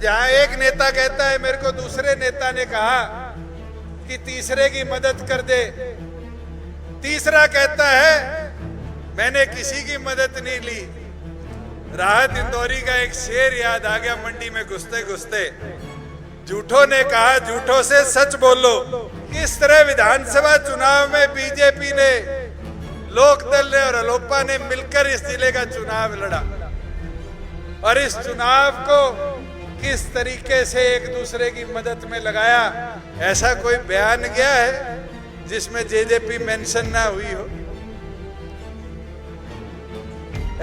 जहां एक नेता कहता है मेरे को दूसरे नेता ने कहा कि तीसरे की मदद कर दे, तीसरा कहता है मैंने किसी की मदद नहीं ली। राहत इंदौरी का एक शेर याद आ गया मंडी में घुसते घुसते। झूठों ने कहा झूठों से सच बोलो। किस तरह विधानसभा चुनाव में बीजेपी ने, लोकदल ने और अलोपा ने मिलकर इस जिले का चुनाव लड़ा और इस चुनाव को किस तरीके से एक दूसरे की मदद में लगाया। ऐसा कोई बयान गया है जिसमें जेजेपी मेंशन ना हुई हो?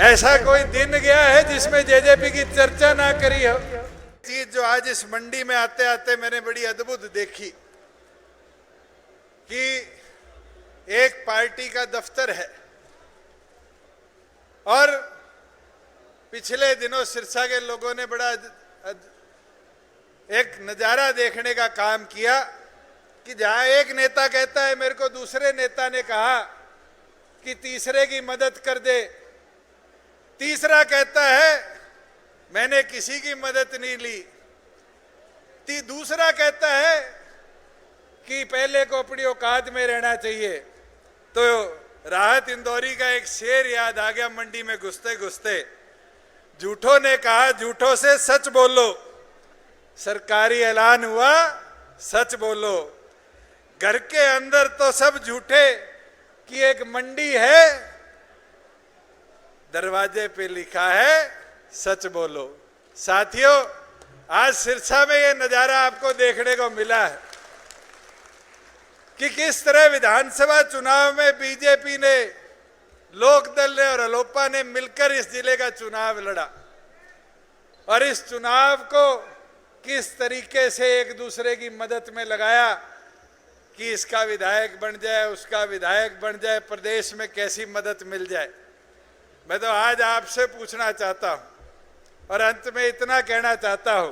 ऐसा कोई दिन गया है जिसमें जेजेपी की चर्चा ना करी हो? चीज जो आज इस मंडी में आते आते मैंने बड़ी अद्भुत देखी कि एक पार्टी का दफ्तर है और पिछले दिनों सिरसा के लोगों ने बड़ा एक नजारा देखने का काम किया कि जहां एक नेता कहता है मेरे को दूसरे नेता ने कहा कि तीसरे की मदद कर दे, तीसरा कहता है मैंने किसी की मदद नहीं ली, दूसरा कहता है कि पहले को अपनी औकात में रहना चाहिए। तो राहत इंदौरी का एक शेर याद आ गया मंडी में घुसते घुसते। झूठों ने कहा झूठों से सच बोलो। सरकारी ऐलान हुआ, सच बोलो। घर के अंदर तो सब झूठे कि एक मंडी है, दरवाजे पे लिखा है सच बोलो। साथियों, आज सिरसा में ये नजारा आपको देखने को मिला है कि किस तरह विधानसभा चुनाव में बीजेपी ने, लोकदल ने और अलोपा ने मिलकर इस जिले का चुनाव लड़ा और इस चुनाव को किस तरीके से एक दूसरे की मदद में लगाया कि इसका विधायक बन जाए, उसका विधायक बन जाए, प्रदेश में कैसी मदद मिल जाए। मैं तो आज आपसे पूछना चाहता हूं और अंत में इतना कहना चाहता हूं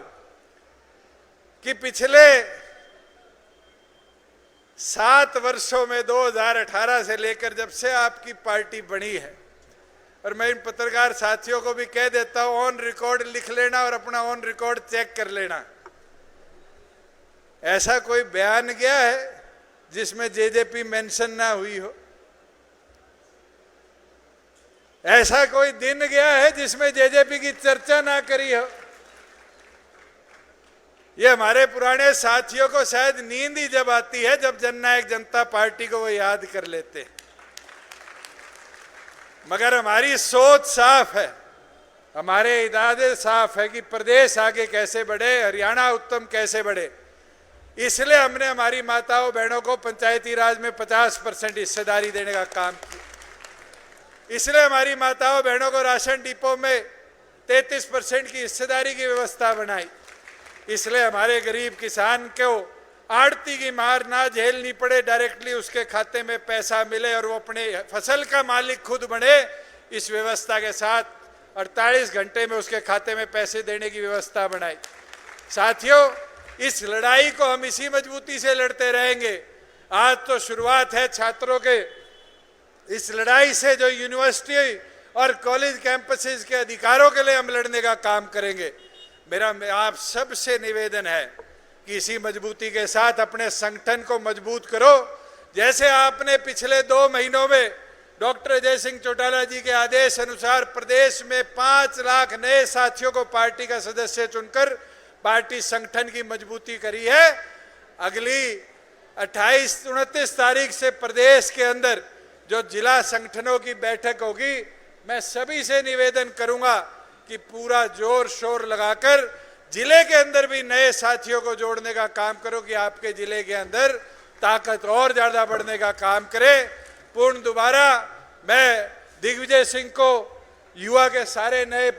कि पिछले 7 वर्षों में 2018 से लेकर जब से आपकी पार्टी बनी है, और मैं इन पत्रकार साथियों को भी कह देता हूं ऑन रिकॉर्ड लिख लेना और अपना ऑन रिकॉर्ड चेक कर लेना, ऐसा कोई बयान गया है जिसमें जेजेपी मेंशन ना हुई हो? ऐसा कोई दिन गया है जिसमें जेजेपी की चर्चा ना करी हो? ये हमारे पुराने साथियों को शायद नींद ही जब आती है जब जननायक जनता पार्टी को वो याद कर लेते हैं। मगर हमारी सोच साफ है, हमारे इरादे साफ है कि प्रदेश आगे कैसे बढ़े, हरियाणा उत्तम कैसे बढ़े। इसलिए हमने हमारी माताओं बहनों को पंचायती राज में 50% हिस्सेदारी देने का काम किया। इसलिए हमारी माताओं बहनों को राशन डिपो में 33% की हिस्सेदारी की व्यवस्था बनाई। इसलिए हमारे गरीब किसान को आड़ती की मार ना झेलनी पड़े, डायरेक्टली उसके खाते में पैसा मिले और वो अपने फसल का मालिक खुद बने। इस व्यवस्था के साथ 48 घंटे में उसके खाते में पैसे देने की व्यवस्था बनाई। साथियों, इस लड़ाई को हम इसी मजबूती से लड़ते रहेंगे। आज तो शुरुआत है छात्रों के इस लड़ाई से, जो यूनिवर्सिटी और कॉलेज कैंपसेस के अधिकारों के लिए हम लड़ने का काम करेंगे। मेरा आप सबसे निवेदन है कि इसी मजबूती के साथ अपने संगठन को मजबूत करो। जैसे आपने पिछले 2 महीनों में डॉक्टर अजय सिंह चौटाला जी के आदेश अनुसार प्रदेश में 5 लाख नए साथियों को पार्टी का सदस्य चुनकर पार्टी संगठन की मजबूती करी है। अगली 28-29 तारीख से प्रदेश के अंदर जो जिला संगठनों की बैठक होगी, मैं सभी से निवेदन करूंगा कि पूरा जोर शोर लगाकर जिले के अंदर भी नए साथियों को जोड़ने का काम करो कि आपके जिले के अंदर ताकत और ज्यादा बढ़ने का काम करे। पूर्ण दोबारा मैं दिग्विजय सिंह को, युवा के सारे नए